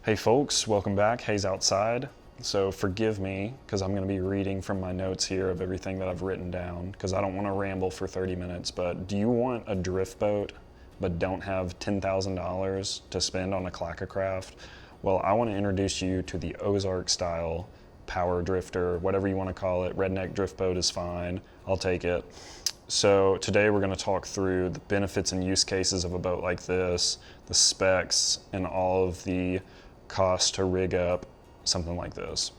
Hey folks, welcome back. Hayes outside. So forgive me because I'm going to be reading from my notes here of everything that I've written down because I don't want to ramble for 30 minutes. But do you want a drift boat but don't have $10,000 to spend on a AlumaCraft? Well, I want to introduce you to the Ozark style power drifter, whatever you want to call it. Redneck drift boat is fine. I'll take it. So today we're going to talk through the benefits and use cases of a boat like this, the specs, and all of the cost to rig up something like this.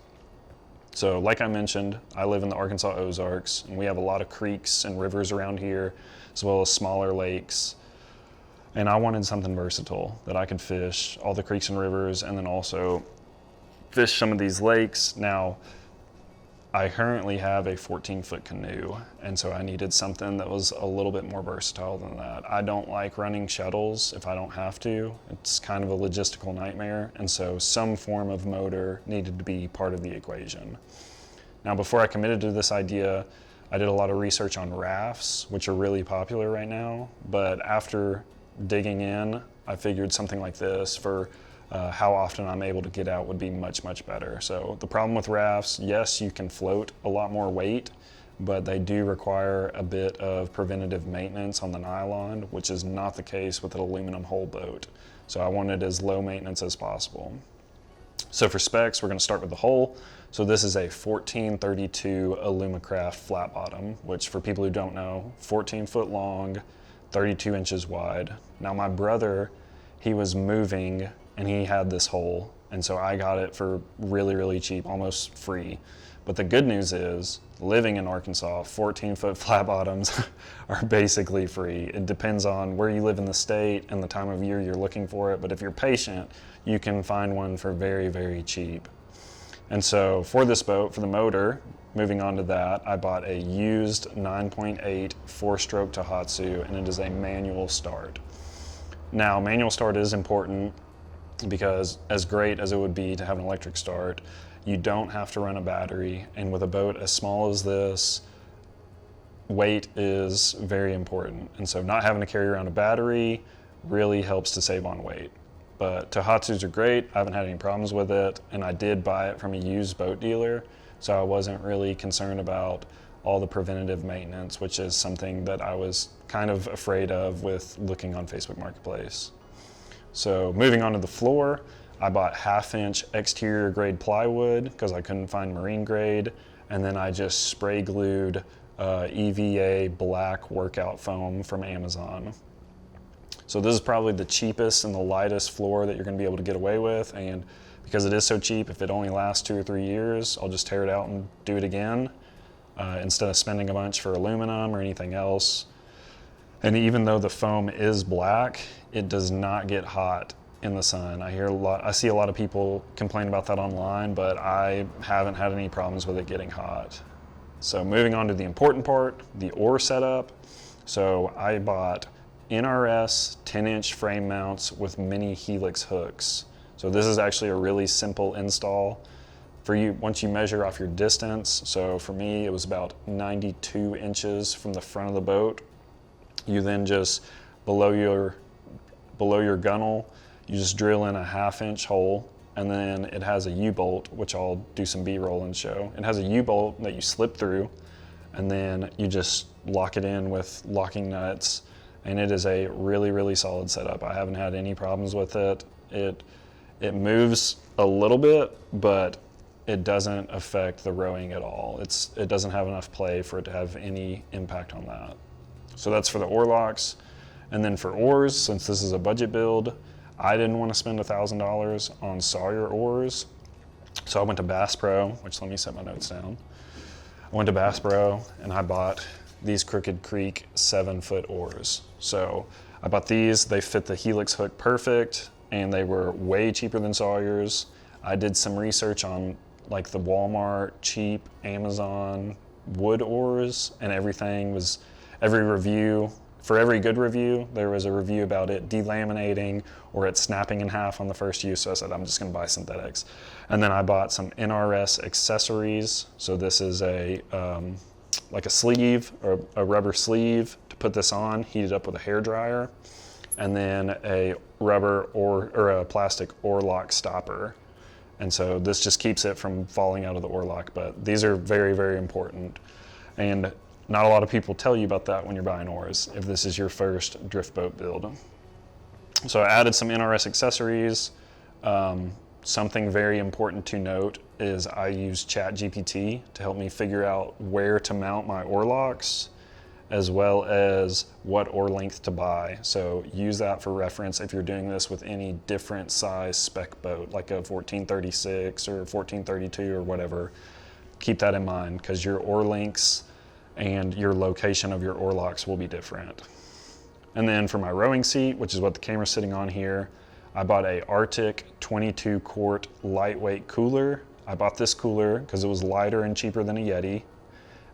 So like I mentioned, I live in the Arkansas Ozarks, and we have a lot of creeks and rivers around here, as well as smaller lakes. And I wanted something versatile that I could fish all the creeks and rivers, and then also fish some of these lakes. Now, I currently have a 14-foot canoe, and so I needed something that was a little bit more versatile than that. I don't like running shuttles if I don't have to. It's kind of a logistical nightmare, and so some form of motor needed to be part of the equation. Now, before I committed to this idea, I did a lot of research on rafts, which are really popular right now, but after digging in, I figured something like this for how often I'm able to get out would be much, much better. So the problem with rafts, yes, you can float a lot more weight, but they do require a bit of preventative maintenance on the nylon, which is not the case with an aluminum hull boat. So I wanted as low maintenance as possible. So for specs, we're going to start with the hull. So this is a 1432 AlumaCraft flat bottom, which for people who don't know, 14 foot long, 32 inches wide. Now my brother, he was moving and he had this hull, and so I got it for really, really cheap, almost free. But the good news is, living in Arkansas, 14-foot flat bottoms are basically free. It depends on where you live in the state and the time of year you're looking for it, but if you're patient, you can find one for very, very cheap. And so for this boat, for the motor, moving on to that, I bought a used 9.8 four-stroke Tohatsu, and it is a manual start. Now, manual start is important because as great as it would be to have an electric start, you don't have to run a battery, and with a boat as small as this, weight is very important. And so not having to carry around a battery really helps to save on weight. But Tohatsus are great, I haven't had any problems with it, and I did buy it from a used boat dealer, so I wasn't really concerned about all the preventative maintenance, which is something that I was kind of afraid of with looking on Facebook Marketplace. So moving on to the floor, I bought 1/2-inch exterior grade plywood because I couldn't find marine grade, and then I just spray glued EVA black workout foam from Amazon. So this is probably the cheapest and the lightest floor that you're going to be able to get away with, and because it is so cheap, if it only lasts 2 or 3 years, I'll just tear it out and do it again instead of spending a bunch for aluminum or anything else. And even though the foam is black, it does not get hot in the sun. I see a lot of people complain about that online, but I haven't had any problems with it getting hot. So moving on to the important part, the oar setup. So I bought NRS 10-inch frame mounts with mini helix hooks. So this is actually a really simple install. For you, once you measure off your distance, so for me it was about 92 inches from the front of the boat. You then just, below your gunnel, you just drill in a 1/2-inch hole, and then it has a U-bolt, which I'll do some B-roll and show. It has a U-bolt that you slip through, and then you just lock it in with locking nuts, and it is a really, really solid setup. I haven't had any problems with it. It moves a little bit, but it doesn't affect the rowing at all. It doesn't have enough play for it to have any impact on that. So that's for the oar locks. And then for oars, since this is a budget build, I didn't want to spend $1,000 on Sawyer oars. So I went to Bass Pro, which, let me set my notes down. I went to Bass Pro and I bought these Crooked Creek 7-foot oars. So I bought these, they fit the helix hook perfect, and they were way cheaper than Sawyer's. I did some research on like the Walmart cheap Amazon wood oars, and everything was, for every good review, there was a review about it delaminating or it snapping in half on the first use. So I said, I'm just gonna buy synthetics. And then I bought some NRS accessories. So this is like a sleeve or a rubber sleeve to put this on, heat it up with a hair dryer. and then a rubber or a plastic oar lock stopper. And so this just keeps it from falling out of the oar lock, but these are very, very important. And not a lot of people tell you about that when you're buying oars, if this is your first drift boat build. So I added some NRS accessories. Something very important to note is I use ChatGPT to help me figure out where to mount my oar locks, as well as what oar length to buy. So use that for reference if you're doing this with any different size spec boat, like a 1436 or 1432 or whatever. Keep that in mind, because your oar lengths and your location of your oar locks will be different. And then for my rowing seat, which is what the camera's sitting on here, I bought a Arctic 22 quart lightweight cooler. I bought this cooler because it was lighter and cheaper than a Yeti.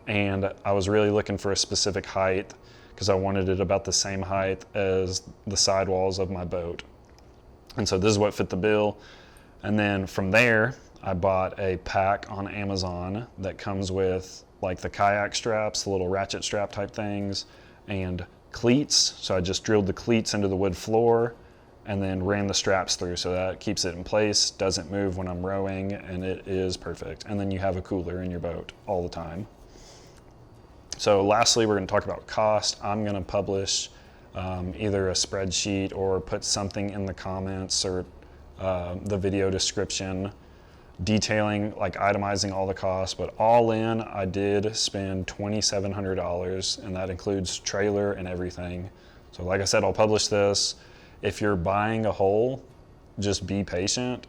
And I was really looking for a specific height because I wanted it about the same height as the sidewalls of my boat. And so this is what fit the bill. And then from there, I bought a pack on Amazon that comes with like the kayak straps, the little ratchet strap type things, and cleats. So I just drilled the cleats into the wood floor and then ran the straps through so that it keeps it in place, doesn't move when I'm rowing, and it is perfect. And then you have a cooler in your boat all the time. So lastly, we're going to talk about cost. I'm going to publish either a spreadsheet or put something in the comments or the video description detailing, like itemizing all the costs, but all in, I did spend $2,700, and that includes trailer and everything. So like I said, I'll publish this. If you're buying a whole, just be patient,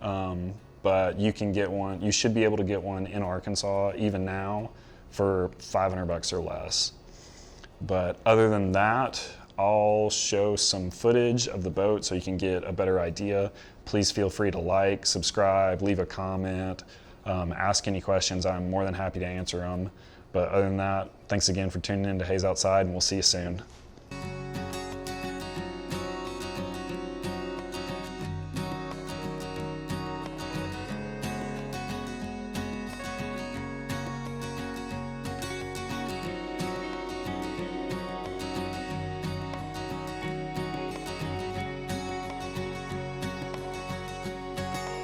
but you can get one, you should be able to get one in Arkansas even now for $500 or less. But other than that, I'll show some footage of the boat so you can get a better idea. Please feel free to like, subscribe, leave a comment, ask any questions. I'm more than happy to answer them. But other than that, thanks again for tuning in to Hayes Outside, and we'll see you soon.